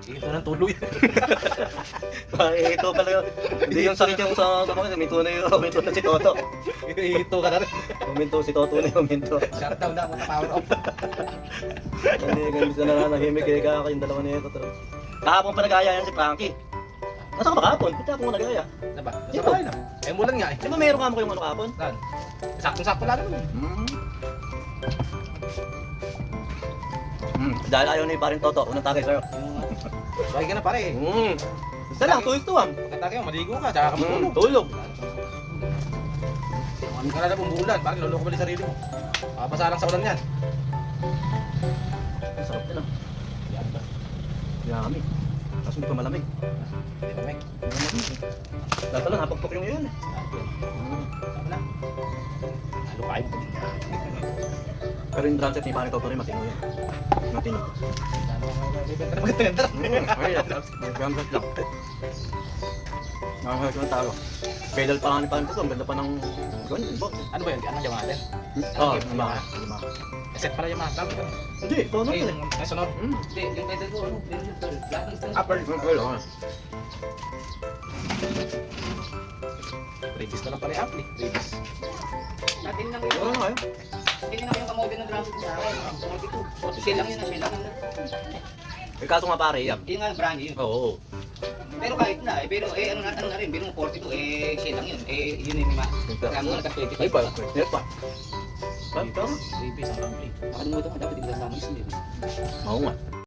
Ito ng tuloy. Ito pala yun. Hindi yung sakit yung sa kapatid. Huminto na si Toto. Ito ka na rin. Huminto si Toto na huminto. Shutdown na ako na power off. Hindi, ganun sa nananahimik eh. Kaya yung dalawa niya ito. Kahapon pa nag-aya yan si Frankie. Nasa ka ba kahapon? Ba't ako nag-aya? Na ba? Nasa Ito. bahay na. Eh, mulan nga eh. Di ba mayroon ka mo kayong ano kahapon? Saan? Saktong-sakto lang naman. Dahil ayaw ni parin Toto, unang tagay sa'yo. Bahay ka na pare eh. Isa lang, tuwag-tuwag. Pagkatake mo, maligo ka, tsaka ka matulog. Tulog. Ano ka na bumulan, parang luloko pa rin sarili mo. Makapasa lang sa ulan yan. Sarap nila. Yan ba? Yummy. Tapos hindi pa malamig. Hindi na, Mek. Dapat lang, hapagpok yung yun. Tama na. Halo kain pa din niya. Pero yung drum set ni parin Toto rin, matino yan. Matino. Ano nga bibenta na maganda. Ay, drum set lang. Nakakasal ko ng talo. Pedal pa nga ni parin Toto, ang ganda pa ng... Ano ba yun? Ano yung natin? Oo, Yamaha. Yamaha. Set pala yung mga tawag. Hindi, tono Ay, yun. yung sunod. Hindi, yung pedal ko, ano? Lahat ng stand. Upper. Oo. Previous na lang pala yung ampli. Previous. Natin lang Oo yun. nga yun. Hindi na yung kamodin ng drum set sa akin. Shell lang yun, shell lang yun. Eh, kaso nga pare, yan. Yun nga yung brand yun. Oo. Pero kahit na, pero ano na rin, biro mo 42, shell lang yun. Yun yung lima. Kaya mo nagka-25. Ay, pa. Yes, pa. Ba't? Previous ang ampli. Nakalimutan mo, dapat hindi kasama yun. Oo nga.